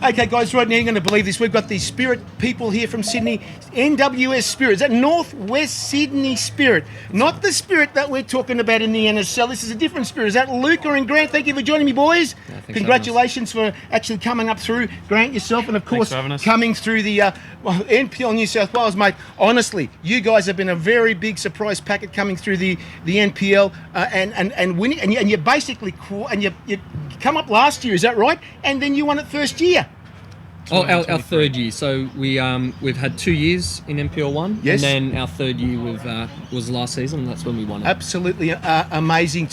Okay, guys, right now you're going to believe this. We've got the Spirit people here from Sydney. NWS Spirit. Is that Northwest Sydney Spirit? Not the Spirit that we're talking about in the NSL. This is a different Spirit. Is that Luca and Grant? Thank you for joining me, boys. Yeah, congratulations for actually coming up through. Grant, yourself, and of course coming through the NPL New South Wales, mate. Honestly, you guys have been a very big surprise packet coming through the NPL and winning. And you basically you come up last year, is that right? And then you won it first year. Oh, our third year. So we've had 2 years in NPL 1. Yes. And then our third year was last season, and that's when we won it. Absolutely amazing.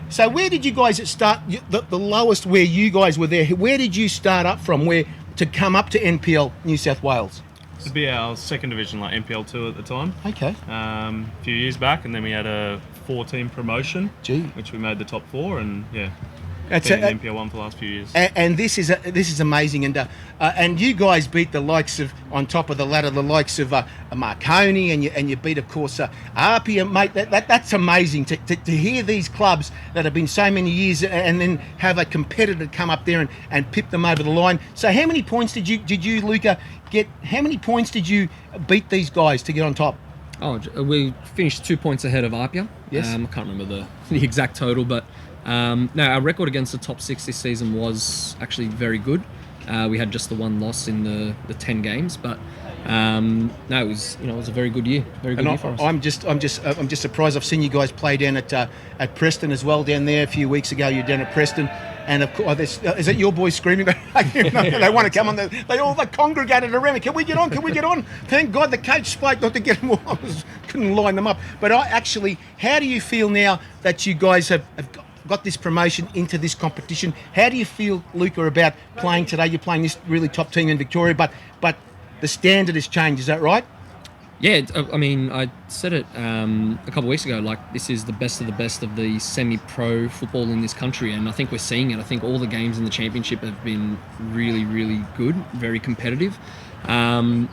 So where did you guys start, the lowest where you guys were there? Where did you start up from to come up to NPL New South Wales? This would be our second division, like NPL 2 at the time. Okay. A few years back, and then we had a 4-team promotion, which we made the top 4, and yeah. That's been in NPL 1 for the last few years. And this is amazing. And you guys beat the likes of, on top of the ladder, the likes of Marconi, and you beat, of course, Arpia, mate. That's amazing to hear these clubs that have been so many years and then have a competitor come up there and pip them over the line. So how many points did you, Luca, get? How many points did you beat these guys to get on top? Oh, we finished 2 points ahead of Arpia. Yes. I can't remember the exact total, but no, our record against the top 6 this season was actually very good. We had just the one loss in the 10 games, but no, it was a very good year, year for us. I'm just surprised. I've seen you guys play down at Preston as well down there a few weeks ago. You're down at Preston, and of course, is it your boys screaming? They want to come on. They all congregated around me. Can we get on? Can we get on? Thank God the coach spoke not to get them all. Couldn't line them up. But how do you feel now that you guys have got this promotion into this competition? How do you feel, Luca, about playing today? You're playing this really top team in Victoria, but the standard has changed. Is that right? Yeah, I mean, I said it a couple of weeks ago, like this is the best of the semi-pro football in this country, and I think we're seeing it. I think all the games in the championship have been really, really good, very competitive. And,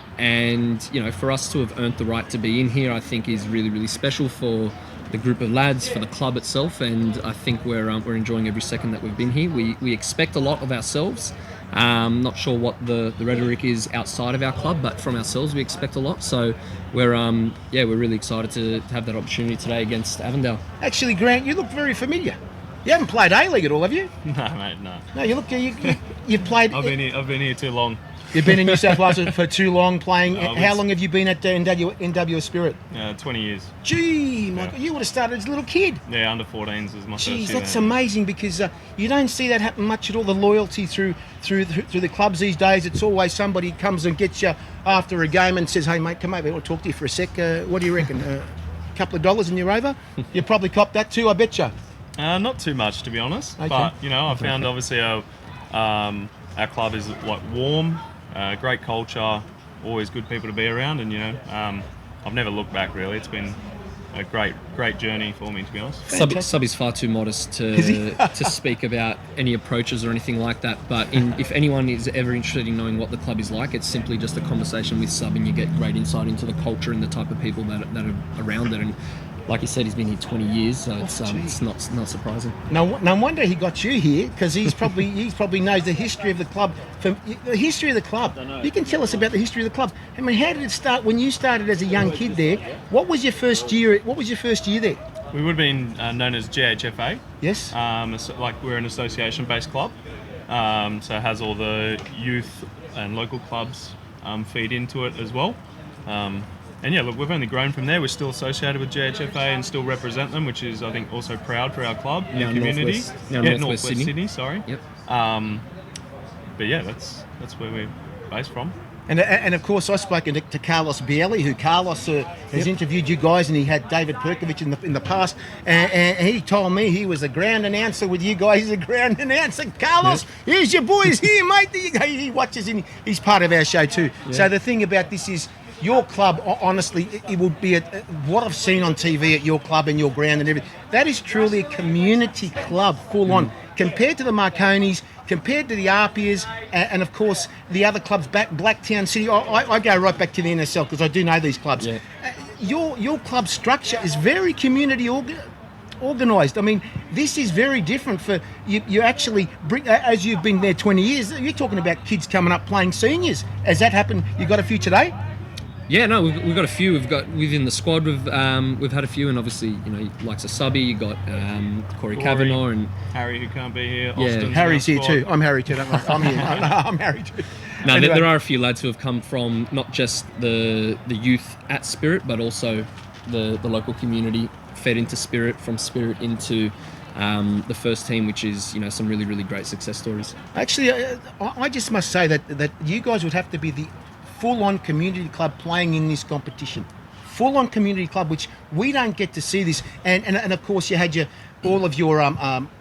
for us to have earned the right to be in here, I think is really, really special for the group of lads, for the club itself, and I think we're enjoying every second that we've been here. We expect a lot of ourselves. Not sure what the rhetoric is outside of our club, but from ourselves we expect a lot. So we're really excited to have that opportunity today against Avondale. Actually, Grant, you look very familiar. You haven't played A-League at all, have you? No, mate, no. No, you played. I've been here too long. You've been in New South Wales for too long playing. How long have you been at NW Spirit? 20 years. Gee, Michael, you would have started as a little kid. Yeah, under 14s was my first year. That's amazing, because you don't see that happen much at all. The loyalty through the clubs these days. It's always somebody comes and gets you after a game and says, "Hey, mate, come over. I want to talk to you for a sec. What do you reckon? A couple of dollars and you're over?" You probably copped that too, I bet you. Not too much, to be honest. Okay. But I found obviously our club is warm. Great culture, always good people to be around, and I've never looked back really. It's been a great journey for me, to be honest. Sub is far too modest to speak about any approaches or anything like that, but if anyone is ever interested in knowing what the club is like, it's simply just a conversation with Sub, and you get great insight into the culture and the type of people that are around it. And like you said, he's been here 20 years, so it's not surprising. No wonder he got you here, because he probably knows the history of the club. The history of the club. You can tell us about the history of the club. I mean, how did it start when you started as a young kid there? What was your first year? What was your first year there? We would have been known as GHFA. Yes. We're an association-based club, so it has all the youth and local clubs feed into it as well. And yeah, look, we've only grown from there. We're still associated with GHFA and still represent them, which is, I think, also proud for our club and community. Northwest Sydney. Sorry. Yep. But yeah, that's where we're based from. And of course, I've spoken to Carlos Bielli, who Carlos has interviewed you guys, and he had David Perkovic in the past, and he told me he was a ground announcer with you guys. He's a ground announcer. Carlos, here's your boys here, mate. He watches, and he's part of our show too. Yeah. So the thing about this is, your club, honestly, it would be what I've seen on TV at your club and your ground and everything. That is truly a community club, full on, compared to the Marconis, compared to the Arpias, and of course the other clubs back, Blacktown City. I go right back to the NSL because I do know these clubs. Yeah. Your club structure is very community organised. I mean, this is very different for you. You actually bring, as you've been there 20 years. You're talking about kids coming up playing seniors. Has that happened? You got a few today? Yeah, no, we've got a few. We've got within the squad. We've had a few, and obviously, you know, likes of Subby. You got Corey Kavanagh and Harry, who can't be here. Yeah. Austin's Harry's in our here squad. too. I'm Harry too. Don't worry. I'm here. I'm Harry too. No, Anyway. there are a few lads who have come from not just the youth at Spirit, but also the local community, fed into Spirit, from Spirit into the first team, which is, you know, some really, really great success stories. Actually, I just must say that you guys would have to be the full-on community club playing in this competition. Full-on community club, which we don't get to see this. And of course, you had all of your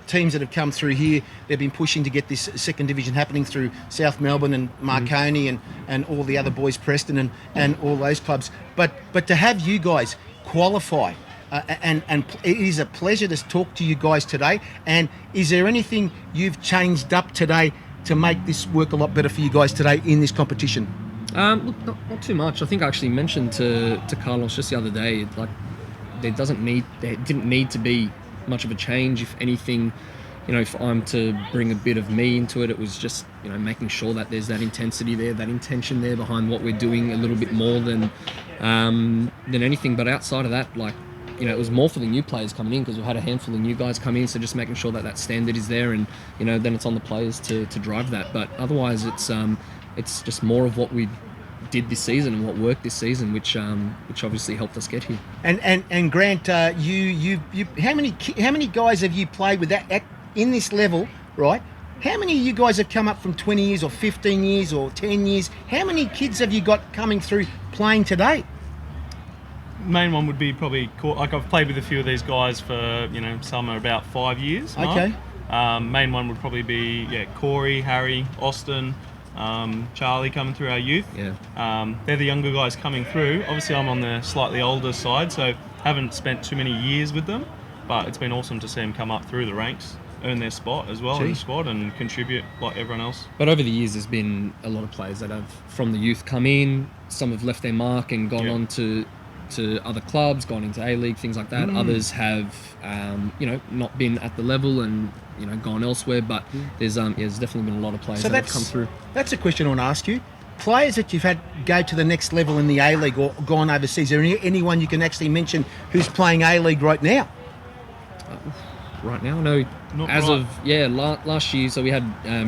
teams that have come through here. They've been pushing to get this second division happening through South Melbourne and Marconi and all the other boys, Preston and all those clubs. But to have you guys qualify, and it is a pleasure to talk to you guys today. And is there anything you've changed up today to make this work a lot better for you guys today in this competition? Look, not too much. I think I actually mentioned to Carlos just the other day, like, there didn't need to be much of a change. If anything, you know, if I'm to bring a bit of me into it, it was just, you know, making sure that there's that intensity there, that intention there behind what we're doing a little bit more than anything. But outside of that, like, you know, it was more for the new players coming in, because we've had a handful of new guys come in, so just making sure that standard is there, and, you know, then it's on the players to drive that. But otherwise, it's just more of what we did this season and what worked this season, which obviously helped us get here. And Grant, you how many guys have you played with that in this level, right? How many of you guys have come up from 20 years or 15 years or 10 years? How many kids have you got coming through playing today? Main one would be probably, like, I've played with a few of these guys for, you know, some are about 5 years. Okay. Main one would probably be Corey, Harry, Austin, Charlie coming through our youth. Yeah. They're the younger guys coming through. Obviously, I'm on the slightly older side, so haven't spent too many years with them. But it's been awesome to see them come up through the ranks, earn their spot as well in the squad, and contribute like everyone else. But over the years, there's been a lot of players that have, from the youth, come in. Some have left their mark and gone on to other clubs, gone into A-League, things like that. Others have, you know, not been at the level and, you know, gone elsewhere. But there's definitely been a lot of players that have come through. That's a question I want to ask you. Players that you've had go to the next level in the A-League or gone overseas, is there anyone you can actually mention who's playing A-League right now? Right now, no. Not As right. of last year, so we had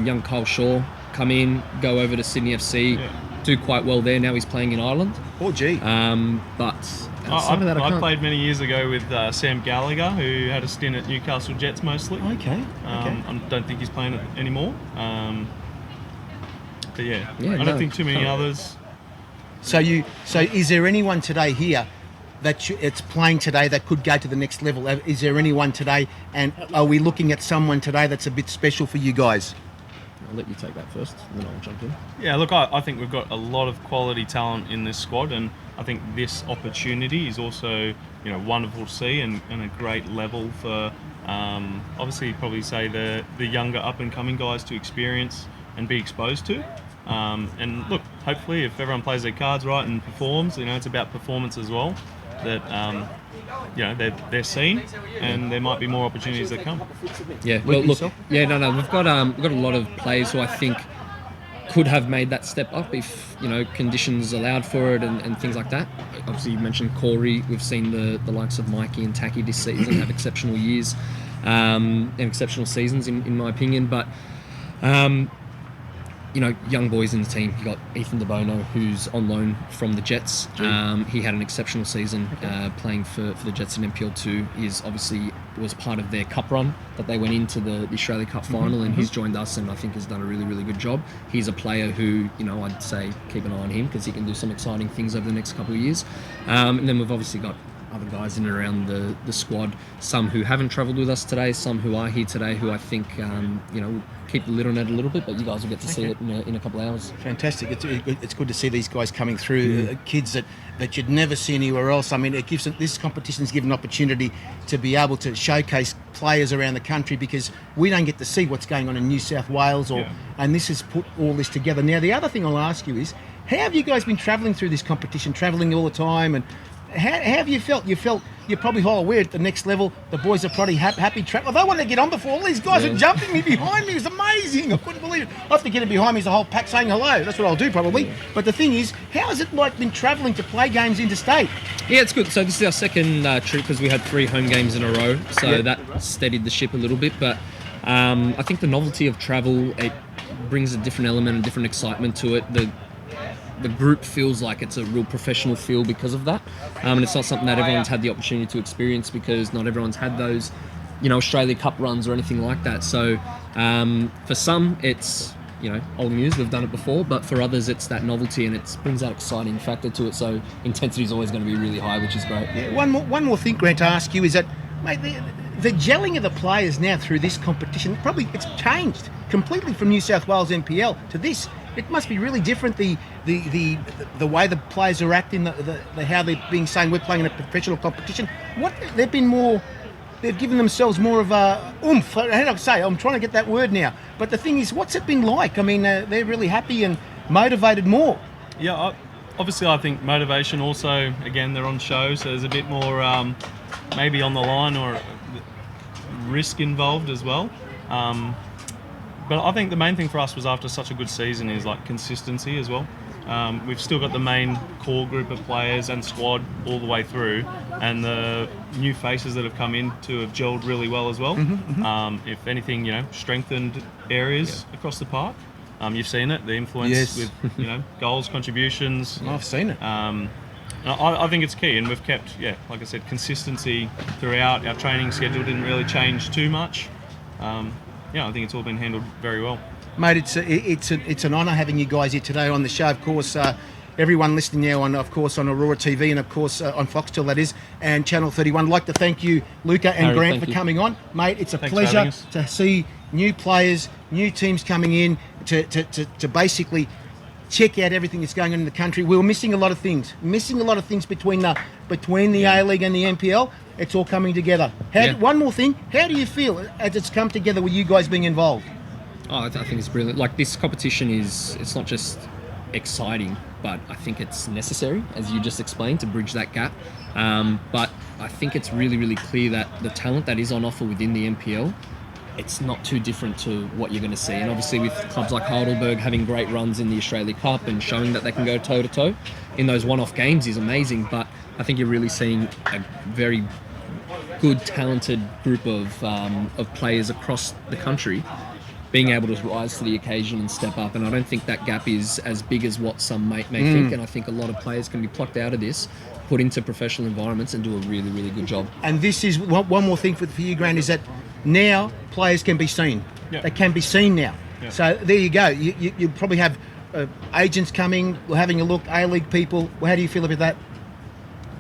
young Kyle Shaw come in, go over to Sydney FC, do quite well there. Now he's playing in Ireland. Oh, gee. But outside of that, I I played many years ago with Sam Gallagher, who had a stint at Newcastle Jets mostly. Okay. I don't think he's playing it anymore. But Yeah, I don't think too many others. So is there anyone today here that it's playing today that could go to the next level? Is there anyone today, and are we looking at someone today that's a bit special for you guys? I'll let you take that first, and then I'll jump in. Yeah, look, I think we've got a lot of quality talent in this squad, and I think this opportunity is also, you know, wonderful to see, and a great level for, obviously, probably say the younger up and coming guys to experience and be exposed to. And look, hopefully, if everyone plays their cards right and performs, you know, it's about performance as well. That you know, they're seen, and there might be more opportunities that come. Yeah, well, look, we've got a lot of players who I think could have made that step up if, you know, conditions allowed for it and things like that. Obviously, you mentioned Corey. We've seen the likes of Mikey and Taki this season have exceptional years and exceptional seasons, in my opinion. But you know, young boys in the team. You got Ethan DeBono, who's on loan from the Jets. He had an exceptional season playing for the Jets in NPL2. He's obviously was part of their cup run that they went into the Australia Cup final, and he's joined us, and I think has done a really, really good job. He's a player who, you know, I'd say keep an eye on him, because he can do some exciting things over the next couple of years. And then we've obviously got other guys in and around the squad, some who haven't travelled with us today, some who are here today, who I think, you know, keep the lid on it a little bit, but you guys will get to see it in a couple of hours. Fantastic. It's good to see these guys coming through, kids that you'd never see anywhere else. I mean, it gives them, this competition's given an opportunity to be able to showcase players around the country, because we don't get to see what's going on in New South Wales, and this has put all this together. Now, the other thing I'll ask you is, how have you guys been travelling through this competition, travelling all the time, and how have you felt? You're probably aware at the next level, the boys are probably happy track. Well, they wanted to get on before. All these guys were jumping me behind me. It was amazing. I couldn't believe it. I have to get it behind me as a whole pack saying hello. That's what I'll do probably. But the thing is, how has it like been travelling to play games interstate? Yeah, it's good. So this is our second trip because we had 3 home games in a row. So that steadied the ship a little bit. But I think the novelty of travel, it brings a different element and different excitement to it. The group feels like it's a real professional feel because of that. And it's not something that everyone's had the opportunity to experience because not everyone's had those, Australia Cup runs or anything like that. So for some, it's, old news, we've done it before, but for others, it's that novelty and it brings that exciting factor to it. So intensity is always going to be really high, which is great. Yeah, one more thing, Grant, to ask you is that, mate, the gelling of the players now through this competition, probably it's changed completely from New South Wales NPL to this. It must be really different, the way the players are acting, the how they're being saying we're playing in a professional competition. They've given themselves more of a oomph. How do I say? I'm trying to get that word now. But the thing is, what's it been like? I mean, they're really happy and motivated more. Yeah, obviously I think motivation also, again, they're on show, so there's a bit more maybe on the line or risk involved as well. But I think the main thing for us was after such a good season is like consistency as well. We've still got the main core group of players and squad all the way through, and the new faces that have come in to have gelled really well as well. If anything, strengthened areas across the park. You've seen it, the influence with goals, contributions. I've seen it. I think it's key, and we've kept, like I said, consistency throughout. Our training schedule didn't really change too much. I think it's all been handled very well. Mate, it's an honour having you guys here today on the show. Of course, everyone listening now on Aurora TV and of course on Foxtel, that is, and Channel 31. I'd like to thank you, Luca and Harry, Grant, for coming on. Mate, it's a Thanks for pleasure having us. to see new players, new teams coming in to basically check out everything that's going on in the country. We were missing a lot of things between the A-League and the NPL. It's all coming together. One more thing, how do you feel as it's come together with you guys being involved? Oh, I think it's brilliant. Like, this competition it's not just exciting, but I think it's necessary, as you just explained, to bridge that gap. But I think it's really, really clear that the talent that is on offer within the NPL, it's not too different to what you're going to see. And obviously with clubs like Heidelberg having great runs in the Australia Cup and showing that they can go toe-to-toe in those one-off games is amazing. But I think you're really seeing a very good, talented group of players across the country being able to rise to the occasion and step up. And I don't think that gap is as big as what some may think. And I think a lot of players can be plucked out of this, put into professional environments and do a really, really good job. And this is one more thing for you, Grant, is that now players can be seen. Yep. They can be seen now. Yep. So there you go. You probably have agents coming, having a look, A-League people. Well, how do you feel about that?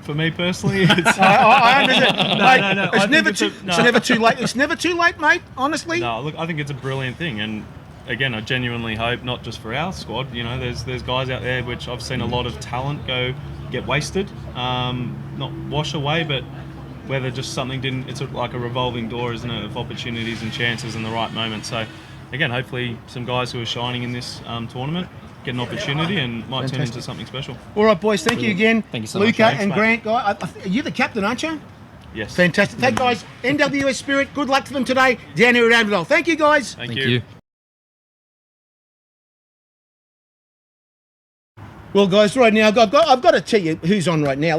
For me personally, it's... I understand. No. It's never too late. It's never too late, mate, honestly. No, look, I think it's a brilliant thing. And again, I genuinely hope, not just for our squad, there's guys out there which I've seen a lot of talent get wasted. Not wash away, but whether just something didn't... It's like a revolving door, isn't it, of opportunities and chances in the right moment. So again, hopefully some guys who are shining in this tournament get an opportunity and might turn into something special. All right, boys, thank you again. Thank you so much. Luca Thanks, and mate. Grant. You're the captain, aren't you? Yes. Fantastic. Hey, guys, NWS Spirit, good luck to them today down here at Avondale. Thank you, guys. Thank Thank you. you. Well, guys, right now, I've got to tell you who's on right now.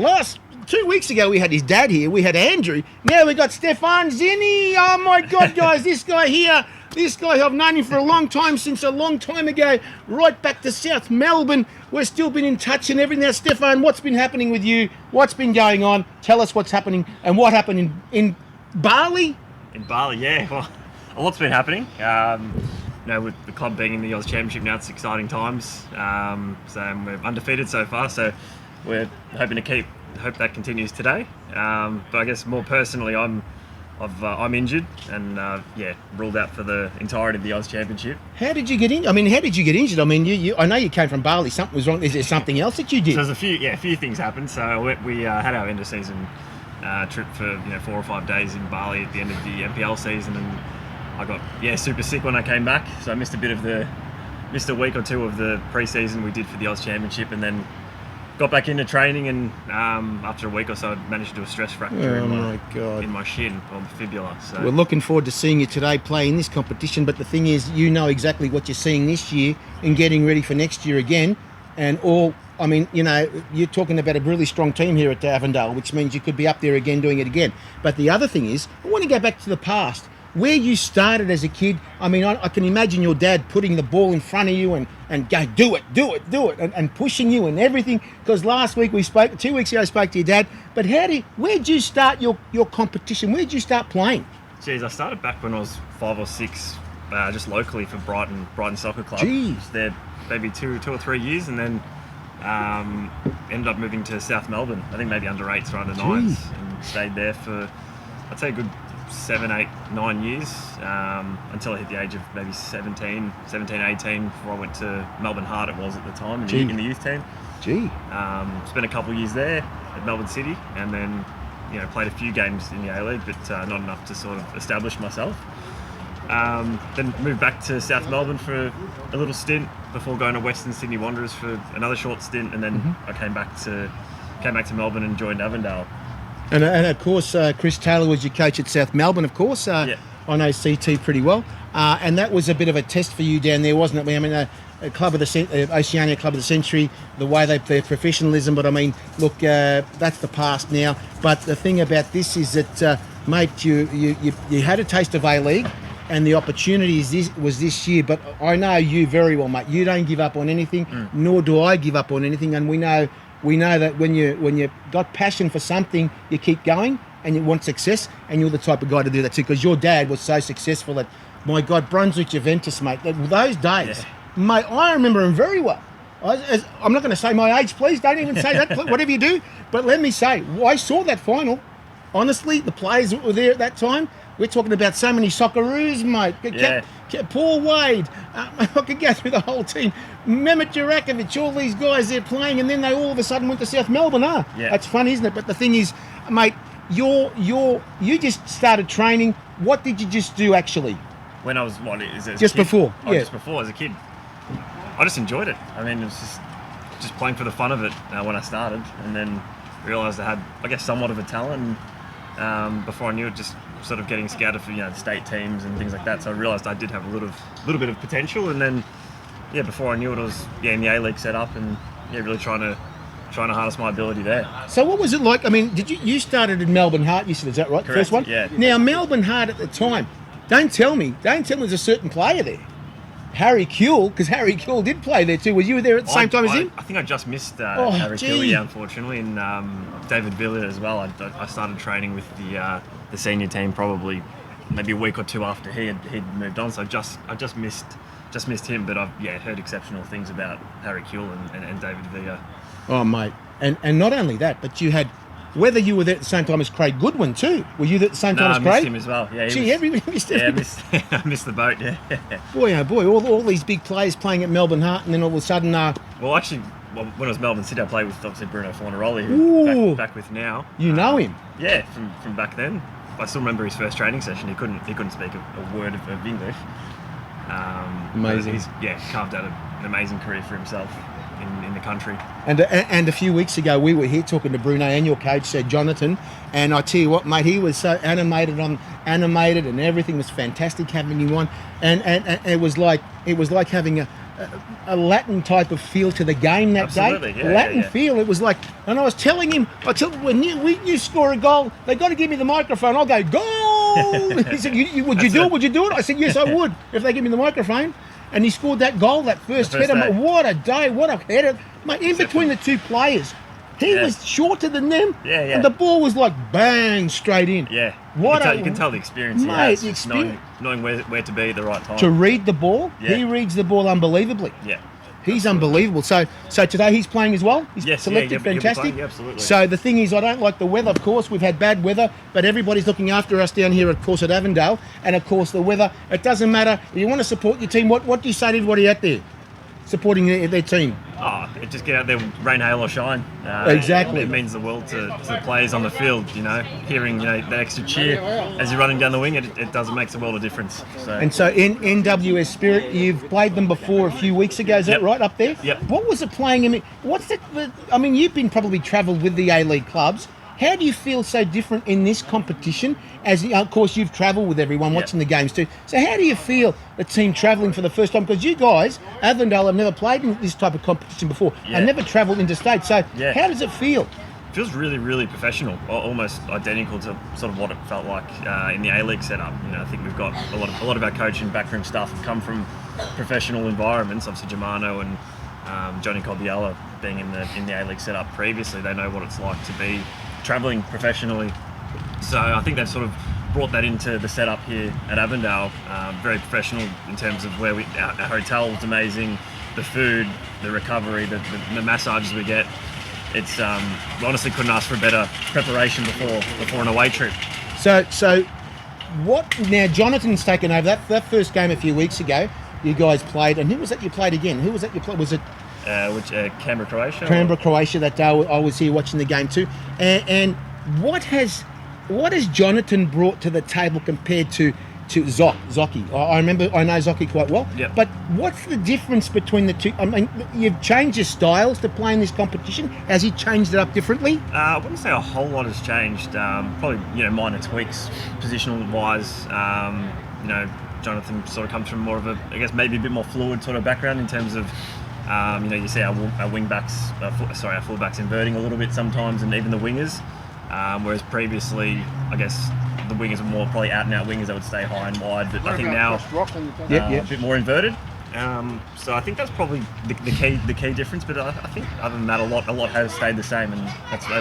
2 weeks ago, we had his dad here. We had Andrew. Now we got Stefan Zinni. Oh, my God, guys, this guy here. This guy, I've known him for a long time, since a long time ago, right back to South Melbourne. We've still been in touch and everything. Now, Stefan, what's been happening with you? What's been going on? Tell us what's happening and what happened in Bali. In Bali, yeah. Well, a lot's been happening. With the club being in the Oz Championship now, it's exciting times. So we're undefeated so far, so we're hoping to hope that continues today. But I guess more personally, I'm injured and ruled out for the entirety of the Oz Championship. How did you get in? How did you get injured? I know you came from Bali. Something was wrong. Is there something else that you did? So there's a few things happened. So we had our end of season trip for 4 or 5 days in Bali at the end of the NPL season, and I got super sick when I came back. So I missed a week or two of the pre-season we did for the Oz Championship, and then got back into training, and after a week or so, I managed to do a stress fracture in my shin or fibula. So We're looking forward to seeing you today play in this competition, but the thing is, you know exactly what you're seeing this year and getting ready for next year again. And you're talking about a really strong team here at Avondale, which means you could be up there again doing it again. But the other thing is, I want to go back to the past, where you started as a kid. I mean, I can imagine your dad putting the ball in front of you and going, do it, and pushing you and everything. Because last week 2 weeks ago I spoke to your dad. But where'd you start your competition? Where'd you start playing? Geez, I started back when I was 5 or 6, just locally for Brighton Soccer Club. Jeez. Was there maybe 2 or 3 years, and then ended up moving to South Melbourne. I think maybe under 8s or under 9s, and stayed there for, I'd say, a good 7, 8, 9 years, until I hit the age of maybe 17, 18, before I went to Melbourne Heart, it was at the time, in the youth team. Spent a couple of years there at Melbourne City, and then played a few games in the A-League, but not enough to sort of establish myself. Then moved back to South Melbourne for a little stint before going to Western Sydney Wanderers for another short stint, and then I came back to Melbourne and joined Avondale. And of course, Chris Taylor was your coach at South Melbourne, of course. I know CT pretty well. And that was a bit of a test for you down there, wasn't it? I mean, a club of the Oceania Club of the Century, the way their professionalism. But I mean, look, that's the past now. But the thing about this is that, mate, you had a taste of A-League, and the opportunity was this year. But I know you very well, mate. You don't give up on anything, nor do I give up on anything. And we know that when you got passion for something, you keep going and you want success, and you're the type of guy to do that too, because your dad was so successful at, my God, Brunswick Juventus, mate. Those days, mate, I remember him very well. I'm not going to say my age, please. Don't even say that, whatever you do. But let me say, I saw that final. Honestly, the players that were there at that time, we're talking about so many Socceroos, mate. Paul Wade. I could go through the whole team. Mehmet Jurakovic, all these guys there playing, and then they all of a sudden went to South Melbourne. That's funny, isn't it? But the thing is, mate, you just started training. What did you just do actually? When I was, what is it? Just before, just before, as a kid. I just enjoyed it. I mean, it was just playing for the fun of it when I started, and then realised I had, I guess, somewhat of a talent. And before I knew it, just sort of getting scouted for the state teams and things like that. So I realised I did have a little bit of potential, and then before I knew it, I was in the A-League set up, and really trying to harness my ability there. So what was it like? I mean, did you started in Melbourne Heart? You said, is that right? Correct, First one. Yeah. Now Melbourne Heart at the time. Don't tell me there's a certain player there. Harry Kuehl, because Harry Kuehl did play there too. Were you there at the same time as him? I think I just missed Harry Kuehl, unfortunately, and David Villa as well. I started training with the senior team probably maybe a week or two after he'd moved on. So I just missed him, but I've heard exceptional things about Harry Kuehl and David Villa. Oh, mate, and not only that, but you had. Whether you were there at the same time as Craig Goodwin too. Were you there at the same time as Craig? I missed him as well. Yeah, everybody missed him. Yeah, I missed the boat, yeah. Boy, oh boy, all these big players playing at Melbourne Heart, and then all of a sudden... Well, actually, when I was Melbourne City, I played with, obviously, Bruno Fornaroli, who back with now. You know him? Yeah, from back then. I still remember his first training session. He couldn't speak a word of English. Amazing. He's carved out an amazing career for himself in the country. And a few weeks ago, we were here talking to Bruno and your coach, Jonathan, and I tell you what, mate, he was so animated, and everything was fantastic having you on, and it was like having a Latin type of feel to the game that Absolutely, day. Yeah, Latin feel. It was like, and I was telling him, when you score a goal, they got to give me the microphone. I'll go goal. He said, would you do it? I said, yes, I would if they give me the microphone. And he scored that goal, that first header. day. What a day, what a header. Mate, in between the two players, he was shorter than them. Yeah. And the ball was like bang, straight in. Yeah. You can tell the experience he mate, has. the experience. Knowing where to be at the right time. To read the ball, he reads the ball unbelievably. Yeah. He's unbelievable. So today he's playing as well. He's Yes, selected, he'll be fantastic. playing, absolutely. So the thing is, I don't like the weather. Of course, we've had bad weather, but everybody's looking after us down here, of course, at Avondale. And of course, the weather. It doesn't matter. If you want to support your team, what do you say to everybody out there? supporting their team? Oh, it just get out there, rain, hail or shine. Exactly. It means the world to the players on the field. Hearing that extra cheer as you're running down the wing, it does makes a world of difference. So. And so in NWS Spirit, you've played them before a few weeks ago. Is that Yep. right up there? Yep. What was it playing? I mean, you've been probably travelled with the A-League clubs. How do you feel so different in this competition? As of course you've travelled with everyone watching the games too. So how do you feel the team travelling for the first time? Because you guys, Avondale, have never played in this type of competition before. Yeah. And never travelled interstate. So Yeah. how does it feel? Feels really, really professional, almost identical to sort of what it felt like in the A-League setup. I think we've got a lot of our coaching backroom staff have come from professional environments. Obviously, Germano and Johnny Cobiella being in the A-League setup previously, they know what it's like to be travelling professionally. So I think they've sort of brought that into the setup here at Avondale. Very professional in terms of where our hotel was amazing, the food, the recovery, the massages we get. It's we honestly couldn't ask for a better preparation before an away trip. So what now? Jonathan's taken over that first game a few weeks ago. You guys played, and who was that you played again? Who was that you played? Was it Canberra, Croatia? Canberra, Croatia? That day I was here watching the game too. And what has Jonathan brought to the table compared to Zocchi? I know Zocchi quite well. Yep. But what's the difference between the two? I mean, you've changed your styles to play in this competition. Has he changed it up differently? I wouldn't say a whole lot has changed. Probably minor tweaks, positional wise. Jonathan sort of comes from more of a, I guess maybe a bit more fluid sort of background in terms of, you see our wing backs, our full backs inverting a little bit sometimes, and even the wingers. Whereas previously, I guess the wingers were more probably out and out wingers that would stay high and wide, but I think now a bit more inverted. So I think that's probably the key difference. But I think other than that, a lot has stayed the same, and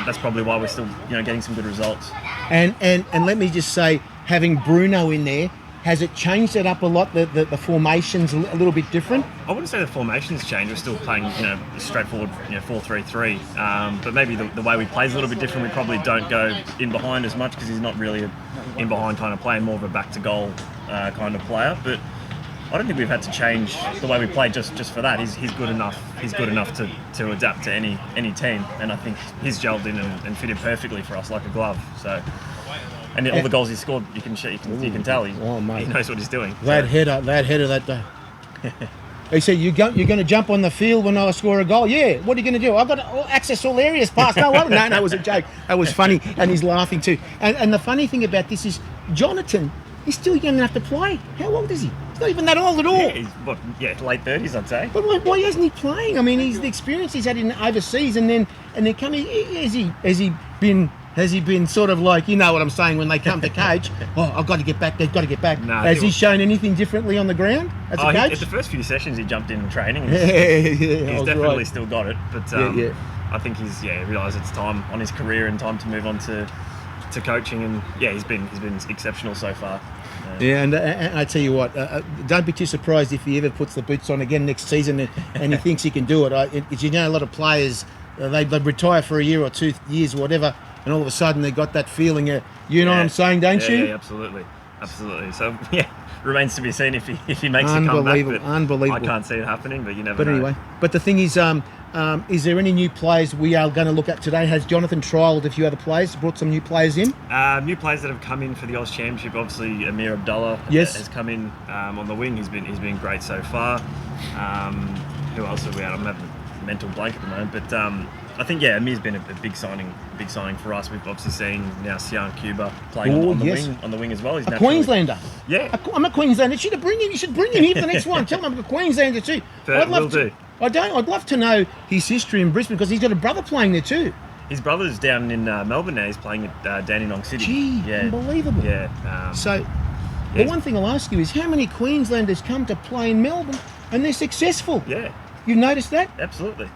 that's probably why we're still getting some good results. And let me just say, having Bruno in there, has it changed it up a lot? The formation's a little bit different. I wouldn't say the formation's changed. We're still playing, straightforward, 4-3-3. But maybe the way we play is a little bit different. We probably don't go in behind as much because he's not really a in behind kind of player, more of a back to goal kind of player. But I don't think we've had to change the way we play just for that. He's good enough. He's good enough to adapt to any team, and I think he's gelled in and fit in perfectly for us like a glove. So. And all the goals he scored, you can tell he knows what he's doing. That header that day. He said, "You're going to jump on the field when I score a goal." Yeah. What are you going to do? I've got to access all areas. Pass. No, it was a joke. That was funny, and he's laughing too. And the funny thing about this is, Jonathan is still young enough to play. How old is he? He's not even that old at all. Yeah, he's late 30s, I'd say. But why isn't he playing? I mean, he's the experience he's had in overseas, and then coming. Has he been sort of like, you know what I'm saying, when they come to coach, I've got to get back, they've got to get back. No, has he shown anything differently on the ground as a coach? At the first few sessions he jumped in training. He's definitely still got it. But I think he's realised it's time on his career and time to move on to coaching. And he's been exceptional so far. And I tell you what, don't be too surprised if he ever puts the boots on again next season and he thinks he can do it. A lot of players, they retire for a year or 2 years or whatever, and all of a sudden they got that feeling. You know what I'm saying, don't you? Yeah, absolutely. So remains to be seen if he makes a comeback. Unbelievable. I can't see it happening, but you never know. But anyway, the thing is there any new players we are going to look at today? Has Jonathan trialled a few other players, brought some new players in? New players that have come in for the Oz Championship. Obviously, Amir Abdullah has come in on the wing. He's been great so far. Who else have we had? I'm having a mental blank at the moment, but I think Amir's been a big signing for us. We've obviously seen now Sian Cuba playing on the wing as well. He's a Queenslander. Yeah, I'm a Queenslander. You should bring him here for the next one. Tell him I'm a Queenslander too. I'd love to know his history in Brisbane because he's got a brother playing there too. His brother's down in Melbourne now. He's playing at Dandenong City. Gee, unbelievable. Yeah. One thing I'll ask you is how many Queenslanders come to play in Melbourne and they're successful? Yeah. You've noticed that? Absolutely.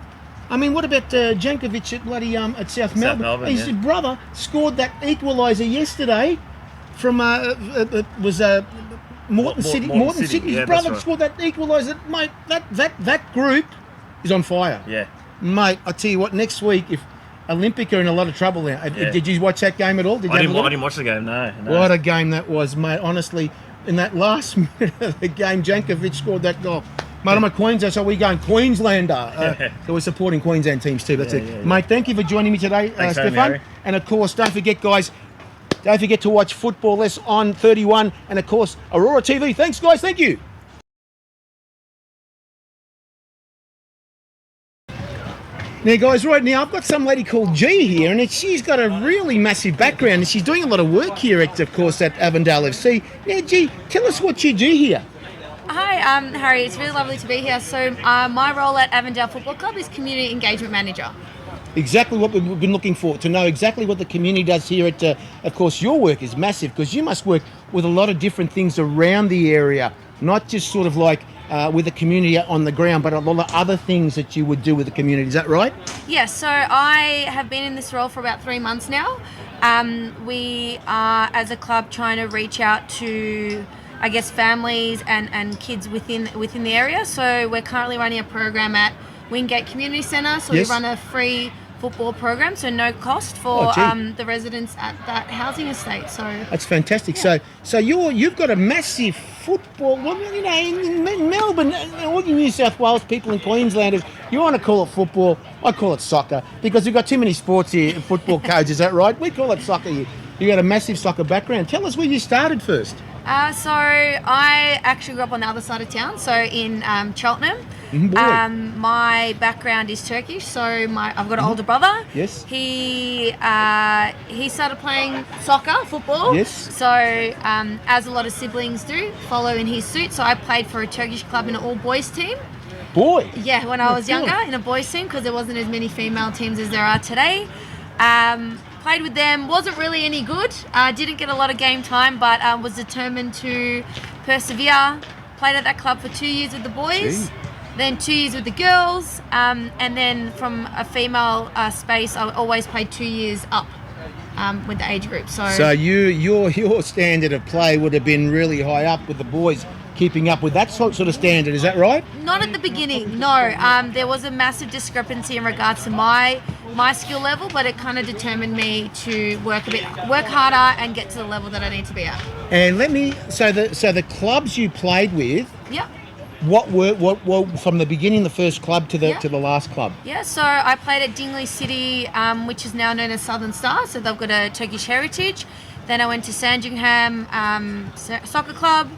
I mean, what about Jankovic at South Melbourne? His brother scored that equaliser yesterday from Morton City. His brother scored that equaliser. Mate, that group is on fire. Yeah. Mate, I tell you what, next week, if Olympic are in a lot of trouble now. Did you watch that game at all? I didn't watch the game, no. What a game that was, mate. Honestly, in that last minute of the game, Jankovic scored that goal. Mate, I'm a Queenslander, so we're going Queenslander. So we're supporting Queensland teams too. That's it. yeah. Mate, thank you for joining me today, Thanks for having me, Stefan. Harry. And of course, don't forget, guys, don't forget to watch Football Less on 31 and of course, Aurora TV. Thanks, guys. Thank you. Now, guys, right now I've got some lady called G here, and she's got a really massive background, and she's doing a lot of work here, of course, at Avondale FC. Now, G, tell us what you do here. Hi, Harry. It's really lovely to be here. So, my role at Avondale Football Club is Community Engagement Manager. Exactly what we've been looking for, to know exactly what the community does here at, of course, your work is massive, because you must work with a lot of different things around the area, not just sort of like with the community on the ground, but a lot of other things that you would do with the community. Is that right? Yes, so I have been in this role for about 3 months now. We are, as a club, trying to reach out to, I guess, families and kids within the area. So we're currently running a program at Wingate Community Centre. So Yes. we run a free football program, so no cost for Oh, gee. the residents at that housing estate. So That's fantastic. So you've got a massive football. Well, you know, in Melbourne, all you New South Wales people and Queenslanders, you want to call it football. I call it soccer because we've got too many sports here. Football codes, is that right? We call it soccer. You got a massive soccer background. Tell us where you started first. So I actually grew up on the other side of town, so in Cheltenham. Boy. My background is Turkish, so I've got an older brother. Yes. He started playing soccer, football. Yes. So as a lot of siblings do, follow in his suit. So I played for a Turkish club in an all-boys team. Boy. Yeah, when I was cool. younger, in a boys team, because there wasn't as many female teams as there are today. Played with them, wasn't really any good. Didn't get a lot of game time, but was determined to persevere. Played at that club for 2 years with the boys, Gee. then 2 years with the girls, and then from a female space, I always played 2 years up with the age group. So your standard of play would have been really high up with the boys, keeping up with that sort of standard. Is that right? Not at the beginning, no. There was a massive discrepancy in regards to my skill level, but it kind of determined me to work harder and get to the level that I need to be at. And so the clubs you played with, Yep. what from the beginning, the first club to the Yeah. to the last club? Yeah, so I played at Dingley City, which is now known as Southern Star, so they've got a Turkish heritage. Then I went to Sandringham Soccer Club.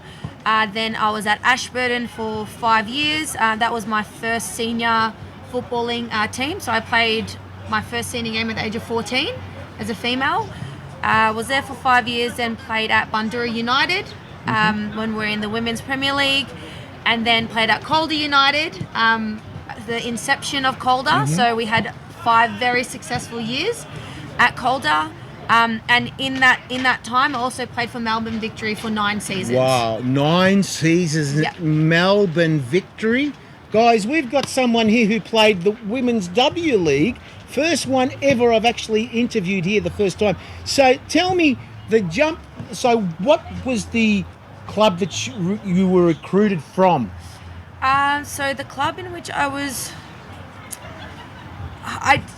Then I was at Ashburton for 5 years. That was my first senior footballing team. So I played my first senior game at the age of 14 as a female. Was there for 5 years, then played at Bundoora United when we're in the Women's Premier League. And then played at Calder United, the inception of Calder. So we had 5 very successful years at Calder. And in that time, I also played for Melbourne Victory for 9 seasons. Wow, 9 seasons, Yeah. Melbourne Victory. Guys, we've got someone here who played the Women's W League. First one ever I've actually interviewed here the first time. So tell me the jump. So what was the club that you were recruited from? So the club in which I was...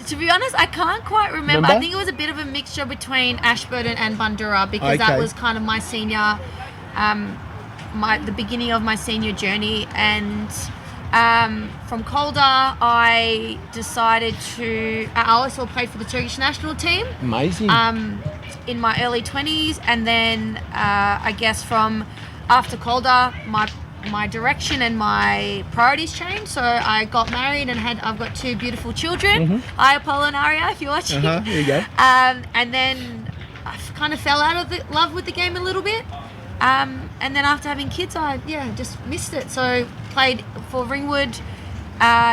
to be honest, I can't quite remember. I think it was a bit of a mixture between Ashburton and Bundoora because that Okay. was kind of my senior, the beginning of my senior journey. And from Calder, I decided to. I also played for the Turkish national team. Amazing. In my early 20s, and then I guess from after Calder, my direction and my priorities changed. So I got married and I've got 2 beautiful children. Hi, Apollo and Aria, if you're watching. There you go. And then I kind of fell out of love with the game a little bit. And then after having kids, I just missed it. So played for Ringwood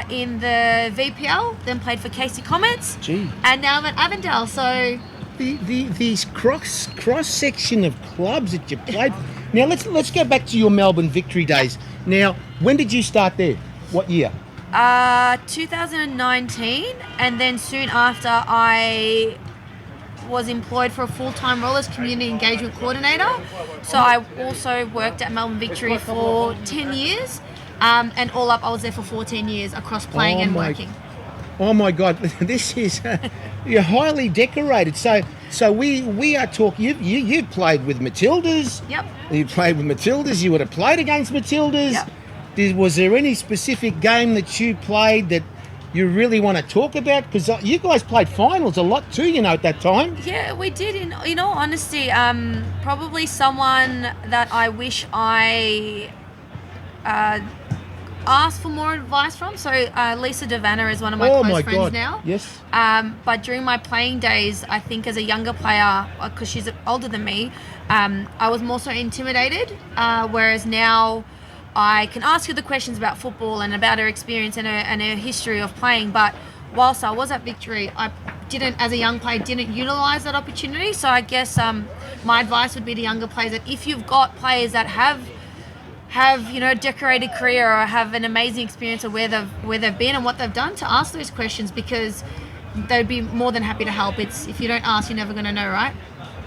in the VPL, then played for Casey Comets. Gee. And now I'm at Avondale. So These cross section of clubs that you played. Now let's go back to your Melbourne Victory days. Now, when did you start there? What year? 2019, and then soon after I was employed for a full-time role as community engagement coordinator. So I also worked at Melbourne Victory for 10 years, and all up I was there for 14 years across playing and working. Oh my God, this is you're highly decorated. So we are talking. You played with Matildas. Yep. You played with Matildas. You would have played against Matildas. Yep. Was there any specific game that you played that you really want to talk about? Because you guys played finals a lot too, at that time. Yeah, we did. In all honesty, probably someone that I wish I asked for more advice from. So Lisa Devanna is one of my close friends God. now. Yes. But during my playing days, I think as a younger player, because she's older than me, I was more so intimidated. Whereas now, I can ask her the questions about football and about her experience and her history of playing. But whilst I was at Victory, I didn't, as a young player, didn't utilise that opportunity. So I guess my advice would be to younger players that if you've got players that have a decorated career or have an amazing experience of where they've been and what they've done, to ask those questions, because they'd be more than happy to help. It's, if you don't ask, you're never going to know, right?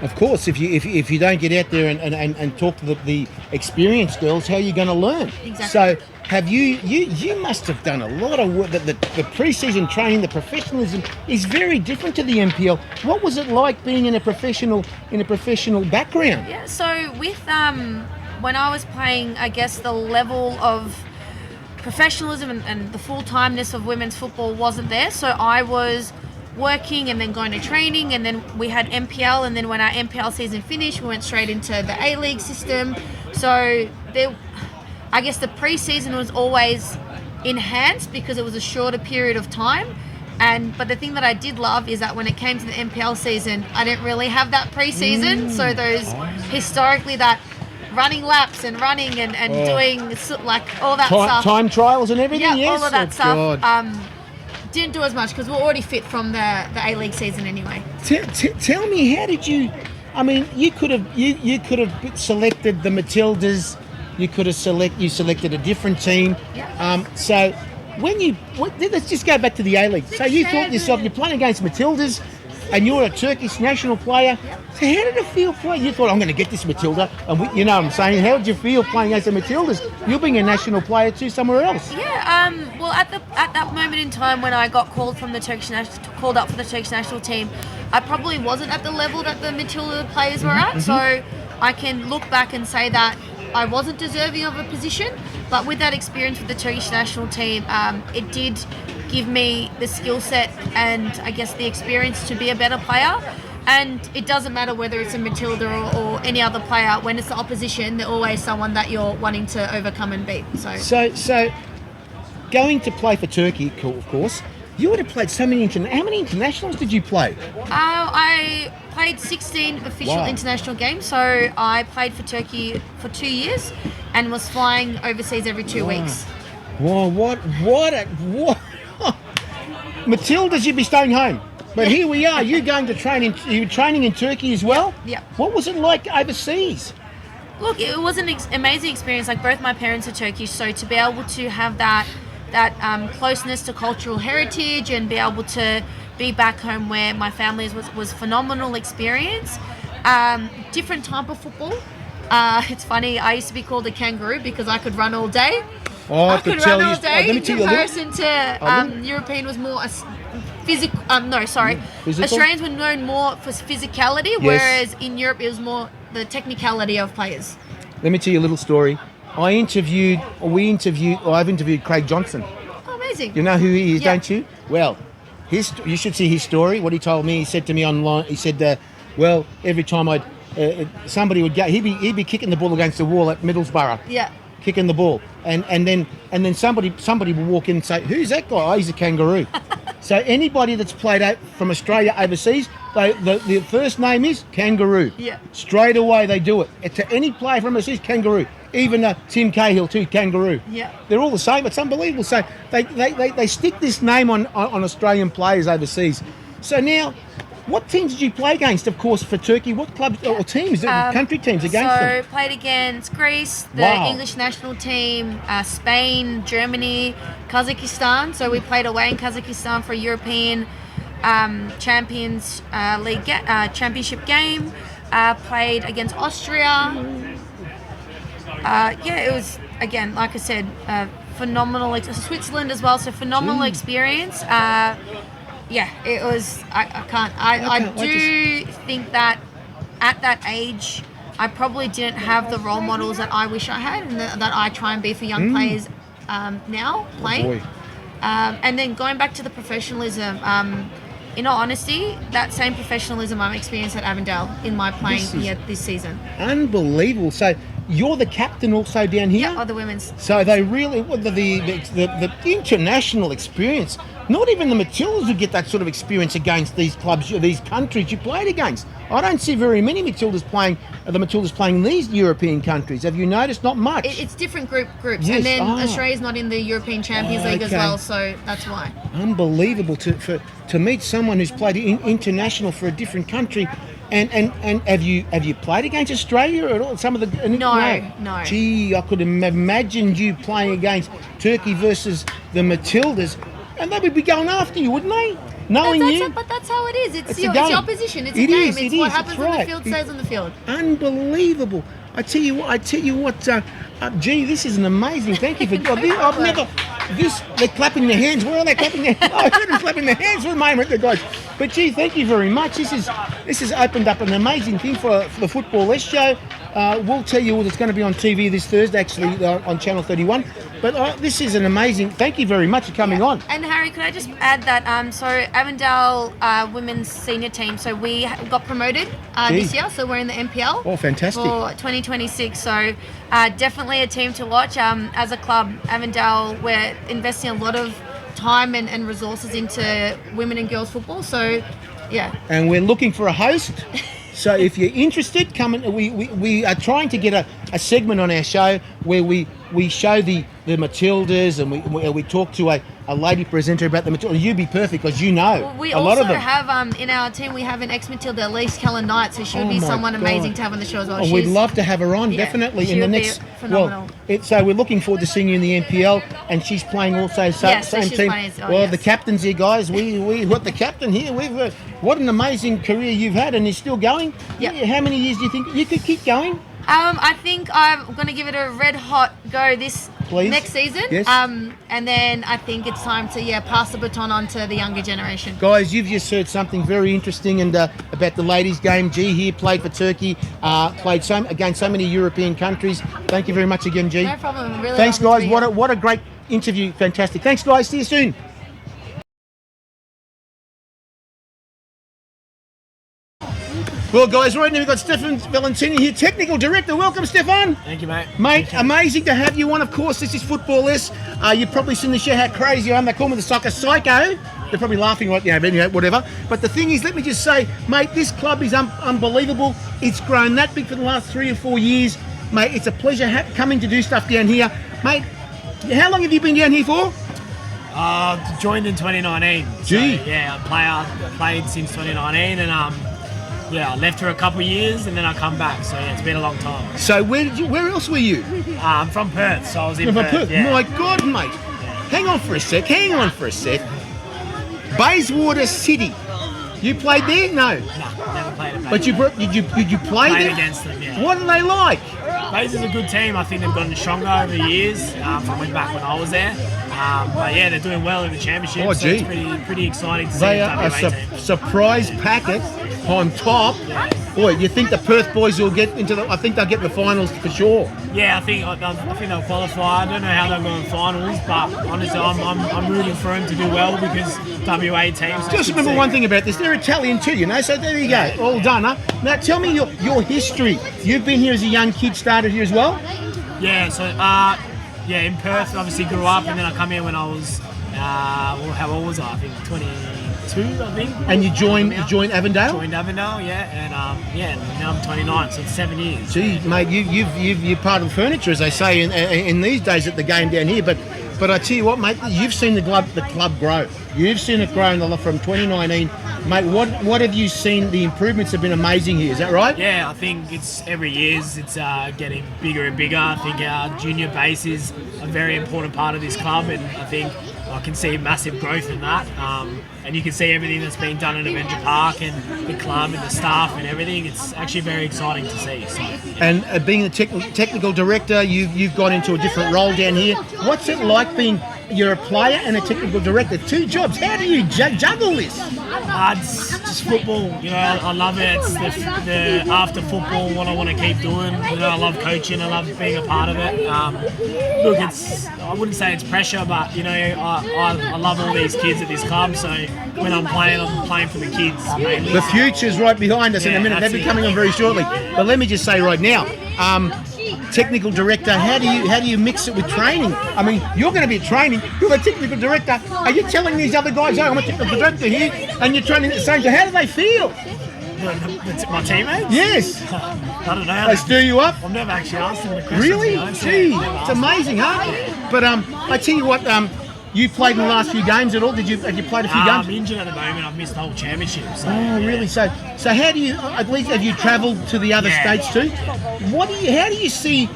Of course, if you don't get out there and talk to the experienced girls, how are you going to learn? Exactly. So have you must have done a lot of work. The pre-season training, the professionalism is very different to the NPL. What was it like being in a professional background? Yeah, so with when I was playing, I guess the level of professionalism and the full-timeness of women's football wasn't there. So I was working and then going to training, and then we had NPL, and then when our NPL season finished, we went straight into the A-League system. So I guess the pre-season was always enhanced because it was a shorter period of time. But the thing that I did love is that when it came to the NPL season, I didn't really have that pre-season. So those historically that running laps and running and doing like all that stuff. Time trials and everything, yeah, yes? all of that stuff. God. Didn't do as much because we're already fit from the A-League season anyway. Tell me, how did you? I mean, you could have selected the Matildas. You could have selected a different team. Yeah. So let's just go back to the A-League. So you thought yourself, you're playing against Matildas, and you're a Turkish national player. Yep. So how did it feel playing? You thought, I'm going to get this Matilda, and you know what I'm saying? How did you feel playing against the Matildas? You're being a national player too somewhere else. Yeah. Well, at that moment in time when I got called up for the Turkish national team, I probably wasn't at the level that the Matilda players were at. So I can look back and say that I wasn't deserving of a position. But with that experience with the Turkish national team, it did give me the skill set and I guess the experience to be a better player. And it doesn't matter whether it's a Matilda or any other player. When it's the opposition, they're always someone that you're wanting to overcome and beat. So going to play for Turkey, of course, you would have played so many how many internationals did you play? I played 16 official international games. So I played for Turkey for 2 years and was flying overseas every 2 weeks. Wow, what? Matildas, you'd be staying home. But here we are, you going to you were training in Turkey as well? Yeah. What was it like overseas? Look, it was an amazing experience. Like, both my parents are Turkish, so to be able to have that closeness to cultural heritage and be able to be back home where my family was phenomenal experience. Different type of football. It's funny, I used to be called a kangaroo because I could run all day. Oh, I could run all day. let me In tell you a little. comparison to European was more physical. Physical? Australians were known more for physicality, whereas in Europe it was more the technicality of players. Let me tell you a little story. I've interviewed Craig Johnson. Oh, amazing. You know who he is, Yeah. don't you? Well, you should see his story. What he told me, he said to me online, he said, well, every time somebody would go, he'd be kicking the ball against the wall at Middlesbrough. Yeah. Kicking the ball, and then somebody will walk in and say, "Who's that guy?" Oh, he's a kangaroo. So anybody that's played out from Australia overseas, the first name is kangaroo. Yeah. Straight away they do it. To any player from overseas, kangaroo. Even Tim Cahill too, kangaroo. Yeah. They're all the same. It's unbelievable. So they stick this name on Australian players overseas. So now, what teams did you play against, of course, for Turkey? What clubs or teams, country teams against them? So played against Greece, the Wow. English national team, Spain, Germany, Kazakhstan. So we played away in Kazakhstan for a European Champions League championship game. Played against Austria. It was, again, like I said, phenomenal. Switzerland as well, so phenomenal experience. It was. I can't. I do think that at that age, I probably didn't have the role models that I wish I had, and that I try and be for young players now playing. And then going back to the professionalism, in all honesty, that same professionalism I've experienced at Avondale in my playing here this season. Unbelievable. So you're the captain also down here? Yeah, or the women's. So they really, the international experience, not even the Matildas would get that sort of experience against these clubs, these countries you played against. I don't see very many Matildas playing in these European countries. Have you noticed? Not much. It's different groups. Yes. And then Australia's not in the European Champions League as well, so that's why. Unbelievable to meet someone who's played international for a different country. And have you played against Australia at all? Some of the No. Gee, I could have imagined you playing against Turkey versus the Matildas, and they would be going after you, wouldn't they? Knowing you. But that's how it is. It's your opposition. It's a It game. is, It's it what is, happens that's on the right. field stays on the field. Unbelievable. I tell you what. Gee, this is an amazing. Thank you for. I've never. They're clapping their hands. Where are they clapping their hands? I heard them clapping their hands for a moment, the guys. But gee, thank you very much. This has opened up an amazing thing for the Football S show. We'll tell you what it's going to be on TV this Thursday, actually, on Channel 31. But this is an amazing. Thank you very much for coming on. And Harry, could I just add that? So Avondale women's senior team. So we got promoted this year. So we're in the NPL. Oh, fantastic. For 2026. So definitely a team to watch. As a club, Avondale, we're investing a lot of time and resources into women and girls football. So, yeah. And we're looking for a host. So if you're interested, come and we are trying to get a segment on our show where we show the Matildas and we talk to a lady presenter about the Matildas. You'd be perfect because you know We a lot of also them. have in our team, we have an ex-Matilda, Elise Kellen Knight, so she would be my someone God. amazing to have on the show as well. Oh, we'd love to have her on, definitely she in the would be next. phenomenal. So we're looking forward to seeing you in the NPL, and she's playing also same she's team. playing as well, Well, yes. the captain's here, guys. We've got the captain here. What an amazing career you've had, and you're still going. Yep. How many years do you think you could keep going? I think I'm going to give it a red hot go this Please. next season. Yes. And then I think it's time to pass the baton on to the younger generation. Guys, you've just heard something very interesting and about the ladies' game. G here played for Turkey, played against so many European countries. Thank you very much again, G. No problem. Really. Thanks, lovely to guys. be here. What a great interview. Fantastic. Thanks, guys. See you soon. Well, guys, right now we've got Stefan Valentini here, Technical Director. Welcome, Stefan. Thank you, mate. Mate, amazing to have you on. Of course, this is Football S. You've probably seen the show, how crazy I am. They call me the soccer psycho. They're probably laughing right now, but anyway, whatever. But the thing is, let me just say, mate, this club is unbelievable. It's grown that big for the last 3 or 4 years. Mate, it's a pleasure coming to do stuff down here. Mate, how long have you been down here for? Joined in 2019. Gee. So, yeah, I played since 2019 and I left for a couple of years and then I come back. So yeah, it's been a long time. So where else were you? I'm from Perth, so I was in From Perth. Perth. Yeah. My God, mate. Hang on for a sec. Bayswater City. You played there? No. Nah, never played it. But did you play played there? against them. Yeah. What are they like? Bays is a good team. I think they've gotten stronger over the years from when I was there. But yeah, they're doing well in the championship. Oh, so gee. it's pretty exciting to see They the are a WA team. surprise packet on top. Boy, you think the Perth boys will get into I think they'll get the finals for sure. Yeah, I think they'll qualify. I don't know how they'll go in finals, but honestly, I'm rooting for them to do well because WA teams. Just remember one thing about this: they're Italian too, you know. So there you go, all done, huh? Now tell me your history. You've been here as a young kid, started here as well. Yeah, so in Perth, obviously grew up, and then I come here when I was how old was I? I think 22, I think. And you joined Avondale. Joined Avondale, yeah, and now I'm 29, so it's 7 years. Gee, mate, you're part of the furniture, as they say in these days at the game down here. But I tell you what, mate, you've seen the club grow. You've seen it grow from 2019, mate. What have you seen? The improvements have been amazing here. Is that right? Yeah, I think it's every year it's getting bigger and bigger. I think our junior base is a very important part of this club, and I think I can see massive growth in that. And you can see everything that's being done at Avenger Park and the club and the staff and everything. It's actually very exciting to see. So, yeah. And being the technical director, you've gone into a different role down here. What's it like being you're a player and a technical director, 2 jobs. How do you juggle this? It's just football, I love it. It's the after football, what I want to keep doing. I love coaching, I love being a part of it. Look, I wouldn't say it's pressure, but I love all these kids at this club, so when I'm playing for the kids mainly. The future's right behind us in a minute. They'll be coming on very shortly. But let me just say right now, technical director, how do you mix it with training? I mean, you're going to be training, you're the technical director. Are you telling these other guys, I'm a technical director here, and you're training at the same time? How do they feel? My teammates? Yes. I don't know. They stir you up? I've never actually asked them the question. Really? Gee, it's amazing, huh? But I tell you what, you played in the last few games at all? Have you played a few games? I'm injured at the moment. I've missed the whole championship. So, oh, really? So how do you? At least have you travelled to the other states too? How do you see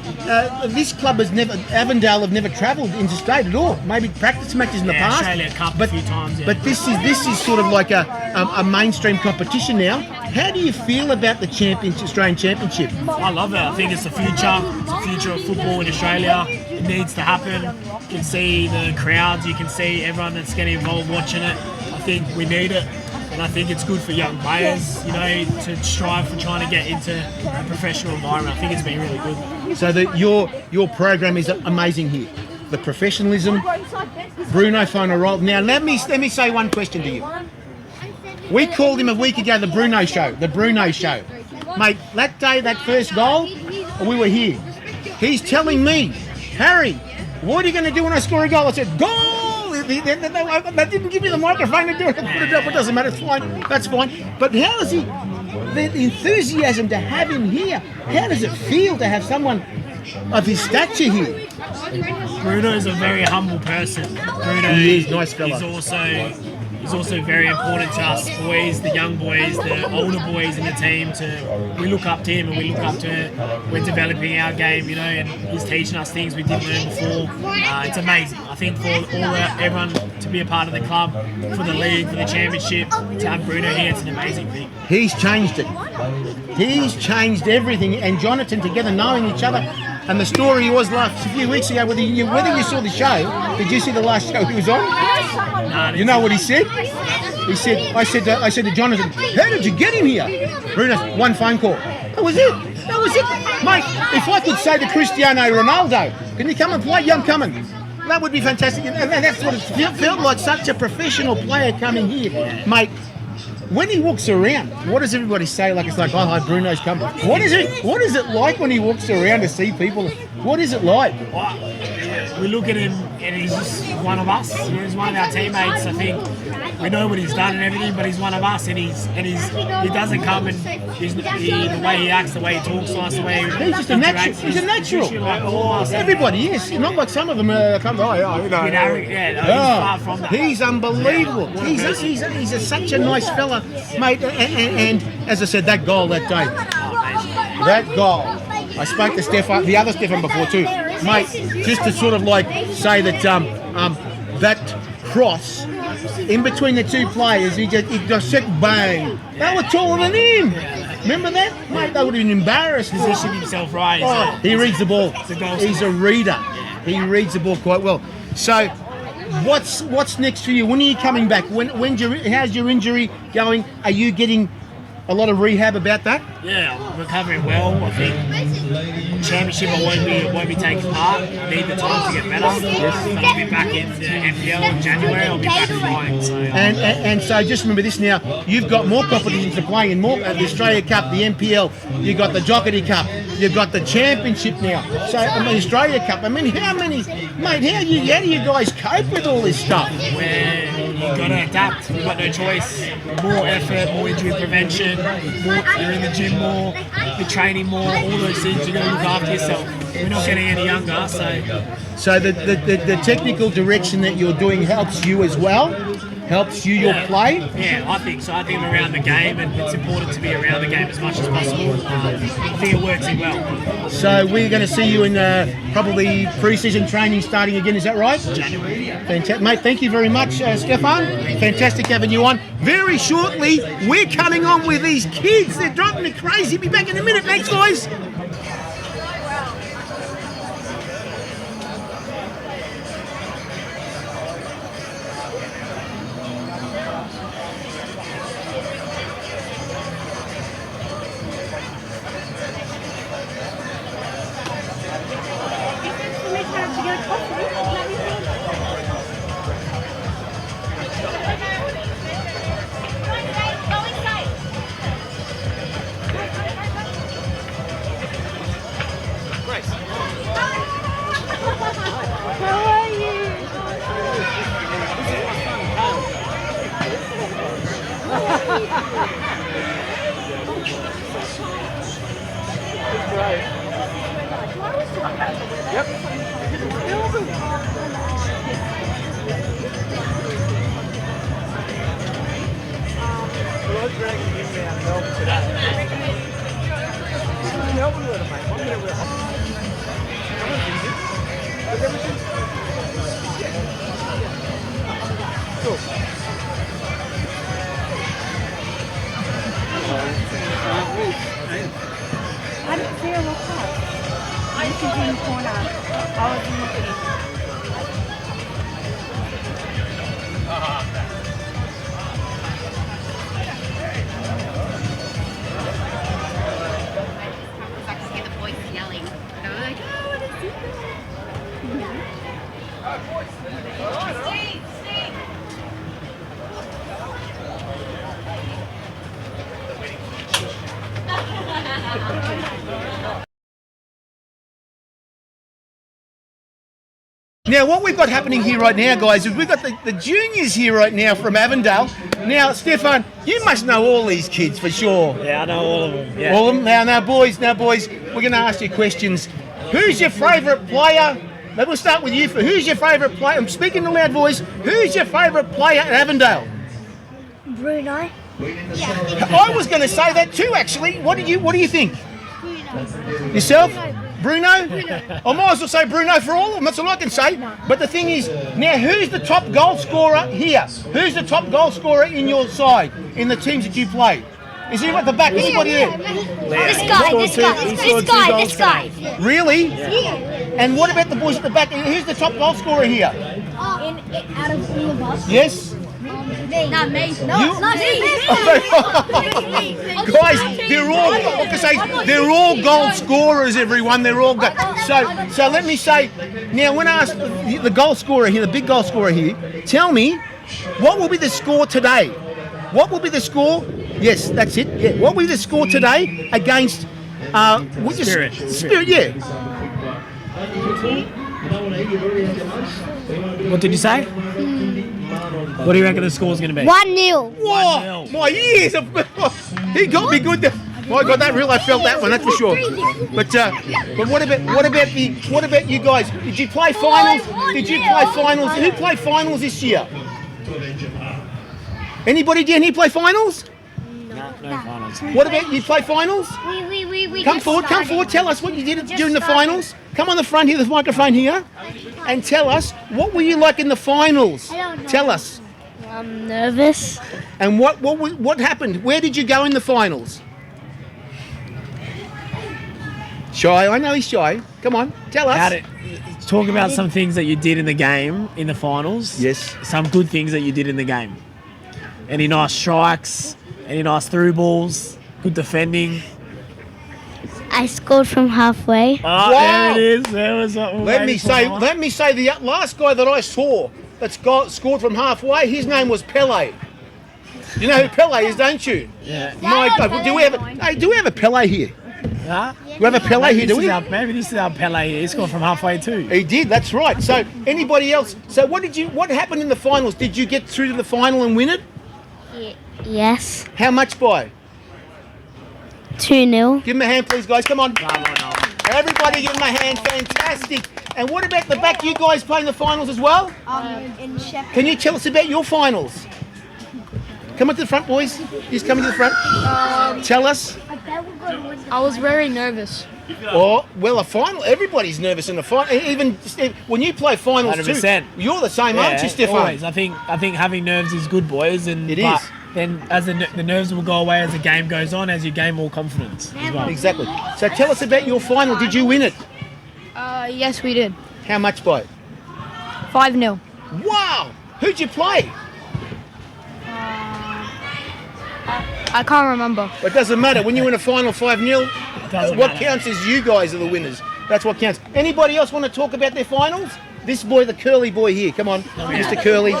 this club Avondale have never travelled interstate at all? Maybe practice matches in the past. Australia Cup a few times. Yeah. But this is sort of like a mainstream competition now. How do you feel about the Australian Championship? I love it. I think it's the future. It's the future of football in Australia. It needs to happen. You can see the crowds. You can see everyone that's getting involved watching it. I think we need it. And I think it's good for young players, to strive for trying to get into a professional environment. I think it's been really good. So your program is amazing here. The professionalism, Bruno Fonarol. Now let me say one question to you. We called him a week ago the Bruno Show. Mate, that day, that first goal, we were here. He's telling me, Harry, what are you going to do when I score a goal? I said, goal! They didn't give me the microphone to do it. It doesn't matter, it's fine. That's fine. But how does the enthusiasm to have him here, how does it feel to have someone of his stature here? Bruno is a very humble person. Bruno he is, nice fella. He's also very important to us boys, the young boys, the older boys in the team. We look up to him and we look up to we're developing our game, and he's teaching us things we didn't learn before. It's amazing. I think for everyone to be a part of the club, for the league, for the championship, to have Bruno here, it's an amazing thing. He's changed it. He's changed everything. And Jonathan together knowing each other. And the story was a few weeks ago, whether you saw the show, did you see the last show he was on? No, you know what he said? He said, I said to Jonathan, how did you get him here? Bruno, one phone call. That was it. Mate, if I could say to Cristiano Ronaldo, can you come and play? Yeah, I'm coming. That would be fantastic. And that's what it felt like, such a professional player coming here. Mate, when he walks around, what does everybody say? Like, it's like, oh, hi, Bruno's coming. What is it like when he walks around to see people? What is it like? We look at him and he's just one of us. He's one of our teammates. I think we know what he's done and everything, but he's one of us, and he doesn't come and the way he acts, the way he talks to us, the way he's just a natural. He's a natural. Like all us. Everybody is. Not like some of them come. He's far from that. He's unbelievable. He's such a nice fella, mate. And as I said, that goal that day, that goal. I spoke to Stefan, the other Stefan before too, mate. Just to sort of like say that that cross in between the two players, he just said bang. They were taller than him. Remember that, mate? They would have been embarrassed. Positioned himself right. He reads the ball. He's a reader. He reads the ball quite well. So, what's next for you? When are you coming back? How's your injury going? Are you getting a lot of rehab about that? Yeah, I'm recovering well. I think championship I won't be taking part. I need the time to get better. But I'll be back in the NPL in January. I'll be back flying. So, and so just remember this now. You've got more competitions to play in, more the Australia Cup, the NPL. You've got the Jocketty Cup. You've got the Championship now. So the Australia Cup. I mean, how do you guys cope with all this stuff? You've got to adapt. We've got no choice. More effort, more injury prevention, you're in the gym more, you're training more, all those things. You've got to look after yourself. We're not getting any younger, So the technical direction that you're doing helps you as well? Helps you your play? Yeah, I think so. I think I'm around the game, and it's important to be around the game as much as possible. I think it works in well. So we're going to see you in probably pre-season training starting again, is that right? January, yeah. Fantastic. Mate, thank you very much, Stefan. Fantastic having you on. Very shortly, we're coming on with these kids. They're driving me crazy. Be back in a minute. Thanks, guys. I didn't see her look up. I was in the corner. I was looking. I could hear the voice yelling. And I was like, oh, what is this? Now, what we've got happening here right now, guys, is we've got the juniors here right now from Avondale. Now, Stefan, you must know all these kids for sure. Yeah, I know all of them. Yeah. All of them. Now, boys, we're going to ask you questions. Who's your favourite player? We'll start with you. Who's your favourite player? I'm speaking in a loud voice. Who's your favourite player at Avondale? Bruno. I was going to say that too, actually. What do you think? Yourself? Bruno? I might as well say Bruno for all of them. That's all I can say. But the thing is, now who's the top goal scorer here? Who's the top goal scorer in your side, in the teams that you play? Is he at the back? Anybody there? This guy. Really? Yeah. And what about the boys at the back? Who's the top goal scorer here? Out of all of us. Yes? Not me. No, You? it's not me. Guys, they're all goal scorers, everyone. They're all so let me say, now when I ask the goal scorer here, the big goal scorer here, tell me, what will be the score today? What will be the score? Yes, that's it. Yeah. What will be the score today against Spirit, yeah. What did you say? What do you reckon the score's going to be? 1-0. Whoa, my ears! He got me good. My God, that real! I felt that one. That's for sure. But what about you guys? Did you play finals? Who played finals this year? Anybody? Did any play finals? No finals. What about you? Play finals? We Come forward. Tell us what you did during the finals. Come on the front here. There's a microphone here, and tell us what were you like in the finals. Tell us. I'm nervous. And what happened? Where did you go in the finals? Shy. I know he's shy. Come on, tell us. Talk about some things that you did in the game in the finals. Yes. Some good things that you did in the game. Any nice strikes? Any nice through balls? Good defending? I scored from halfway. Oh, Wow. there it is. There was something. Let me say, the last guy that I saw that scored from halfway, his name was Pele. You know who Pele is, don't you? Yeah. My God, do we have a Pele here? Huh? We have a Pele here, do we? Maybe this is our Pele here. He scored from halfway too. He did. That's right. So anybody else? So what happened in the finals? Did you get through to the final and win it? Yes. How much by? 2-0. Give him a hand, please, guys. Come on. Bravo, Noel. Everybody give him a hand. Fantastic. And what about the back? You guys playing the finals as well? In Sheffield. Can you tell us about your finals? Come up to the front, boys. Just come to the front. Tell us. I was very nervous. Oh, well, a final. Everybody's nervous in a final. Even when you play finals 100%. too. You're the same, aren't you, Stefan? Always. I think having nerves is good, boys. And It but is. Then as the nerves will go away as the game goes on, as you gain more confidence as well. Exactly. So tell us about your final. Did you win it? Yes, we did. How much by? 5-0. Wow. Who'd you play? I can't remember. It doesn't matter. When you win a final 5-0, Doesn't what matter. counts is you guys are the winners. That's what counts. Anybody else want to talk about their finals? This boy, the curly boy here. Come on, Mr. Curly.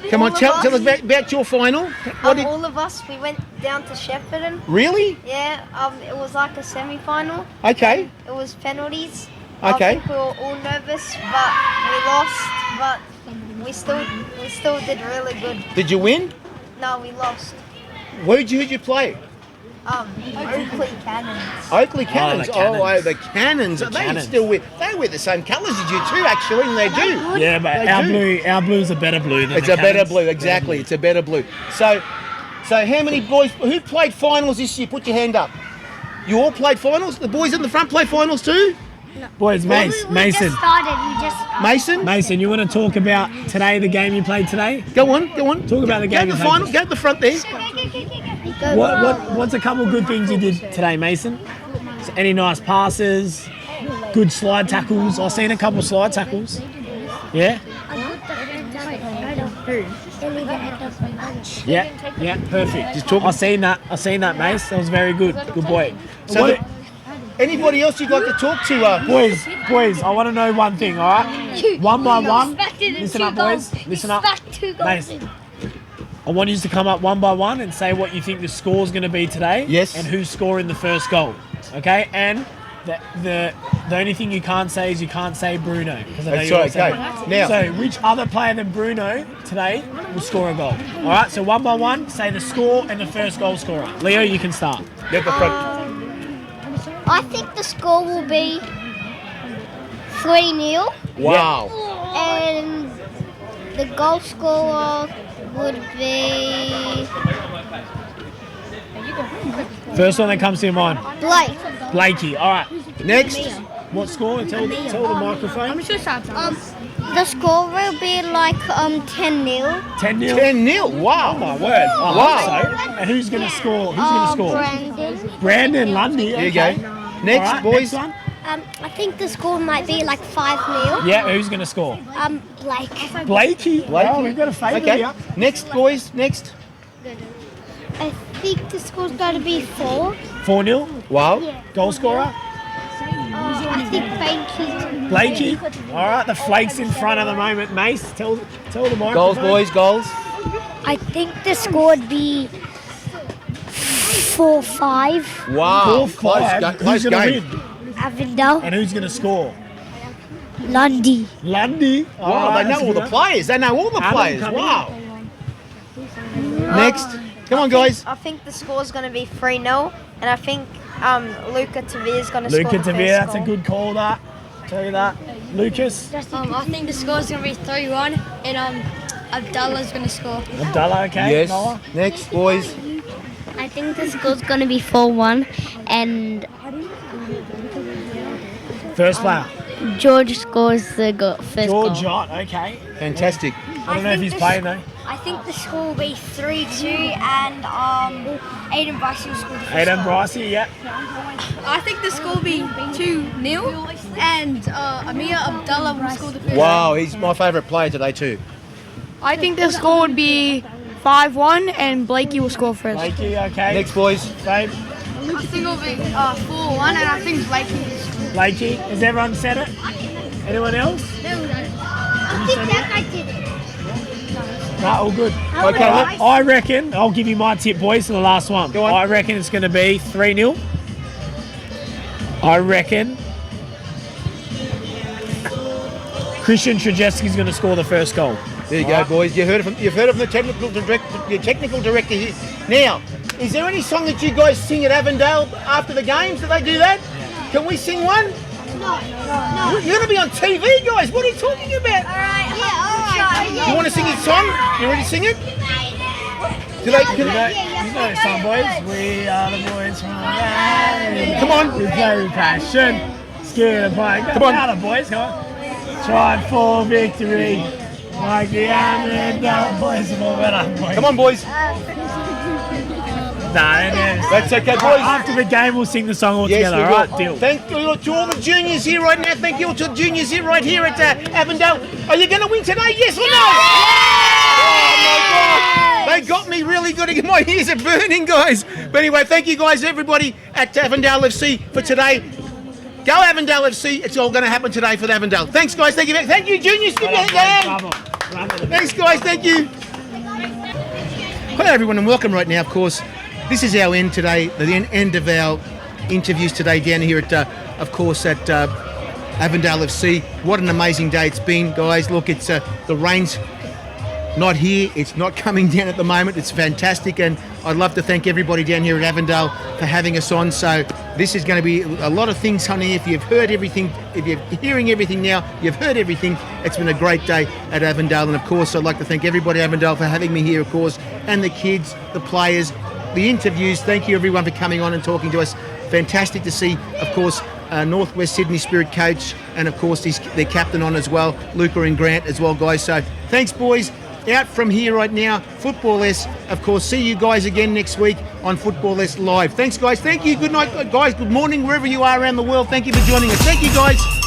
Come on, tell us about your final. All of us, we went down to Shepparton. Really? Yeah, it was like a semi-final. Okay. It was penalties. Okay. I think we were all nervous, but we lost. But we still did really good. Did you win? No, we lost. Who'd you play? Oakley Cannons. Oakley Cannons. the Cannons. The Cannons. They Cannons. still wear the same colours as you too, actually, and they do. Yeah, but They our do. our blue's a better blue than It's the a better Cannons. blue, exactly. It's a better blue. So how many boys who played finals this year? Put your hand up. You all played finals? The boys in the front play finals too? Boys, Mason. Mason? You want to talk about today, the game you played today? Go on. Talk about the Go game to you the played. final. Go to the front there. What's a couple of good things you did today, Mason? So any nice passes? Good slide tackles? I've seen a couple of slide tackles. Yeah? Yeah, perfect. Just talk. I've seen that, Mace. That was very good. Good boy. So anybody else you'd like to talk to? Boys, I want to know one thing, all right? One by one. Listen up, boys. Listen up. Mace, I want you to come up one by one and say what you think the score's going to be today. Yes. And who's scoring the first goal. Okay? And the only thing you can't say is you can't say Bruno. Because I know That's you all right, say okay. that. Now- So which other player than Bruno today will score a goal? All right? So one by one, say the score and the first goal scorer. Leo, you can start. Get the front. I think the score will be 3-0, Wow. and the goal scorer would be First one that comes to your mind. Blake. Blakey. All right. Next. What score? Tell the microphone. The score will be like 10-0. 10-0. 10-0. Wow. Oh my word. I Wow. hope so. And who's going to score? Who's going to score? Brandon. Brandon Lundy. There you Okay. go. Next, All right, boys. Next one. I think the score might be like 5-0. Yeah, who's going to score? Blake. Blakey. Blakey. Wow, we've got a favourite Okay. here. Next, boys. Next. I think the score's going to be 4. 4-0. Wow. Goal scorer. I think Blakey. All right, the flakes in front at the moment. Mace, tell the microphone. Goals, boys. Goals. I think the score would be 4-5. Wow. 4-5. Close Who's going to game. win? Avondale. And who's going to score? Lundy. Lundy. All Wow, right, they that's know all good. the players. They know all the Adam players. coming Wow. Next. Come on, guys. I think the score's going to be 3-0, and I think Luca Tavir's going to Luca score the Tavir, first that's a goal. good call. That. Tell you that. Lucas. I think the score is going to be 3-1, and Abdullah's going to score. Abdullah. Okay. Yes. Noah. Next, boys. I think the score's going to be 4-1, and First player. George scores the first George Jott. Okay. Fantastic. I don't know if he's playing though. I think the score will be 3-2, and Aiden Bryce will score the first Aidan goal. Brycey. Yeah. I think the score will be 2-0, and Amir Abdullah will score the first Wow, he's my favourite player today too. I think the score would be 5-1, and Blakey will score first. Blakey. Okay. Next, boys. Babe. I think it'll be 4-1, and I think Blakey will score. Blakey. Has everyone said it? Anyone else? I think that guy did it. No, all good. Okay, Right, I reckon, I'll give you my tip, boys, for the last one. Go on. I reckon it's going to be 3-0. I reckon Christian Trajewski's going to score the first goal. There you go, boys. You've heard of the technical director, your technical director here. Now, is there any song that you guys sing at Avondale after the games? Do they do that? Can we sing one? No. You're going to be on TV, guys. What are you talking about? Alright. You want to sing his song? You ready to sing it? Do they? You know the song, boys. We are the boys from Avondale. Come on. We play with passion. Scared of play. Come on. Louder, boys. Come on. Try for victory. Like the Avondale boys. Come on, boys. That's okay, boys. After the game, we'll sing the song all Yes, together. we All will. right, deal. Thank you to all the juniors here right now. Thank you to the juniors here right here at Avondale. Are you going to win today? Yes or no? Oh my God! They got me really good. My ears are burning, guys. But anyway, thank you guys, everybody at Avondale FC for today. Go Avondale FC. It's all going to happen today for the Avondale. Thanks, guys. Thank you. Thank you, juniors. Give me a hand. Bravo. Thanks, guys. Thank you. Hello, everyone, and welcome right now, of course. This is our end today, the end of our interviews today down here at, of course, at Avondale FC. What an amazing day it's been, guys. Look, it's the rain's not here. It's not coming down at the moment. It's fantastic, and I'd love to thank everybody down here at Avondale for having us on. So this is going to be a lot of things, honey. If you've heard everything, if you're hearing everything now, you've heard everything. It's been a great day at Avondale, and of course, I'd like to thank everybody at Avondale for having me here, of course, and the kids, the players, the interviews. Thank you everyone for coming on and talking to us. Fantastic to see, of course, Northwest Sydney Spirit coach, and of course their captain on as well, Luca and Grant as well, guys. So thanks, boys. Out from here right now, Football S. Of course, see you guys again next week on Football S Live. Thanks, guys. Thank you. Good night, guys. Good morning, wherever you are around the world. Thank you for joining us. Thank you, guys.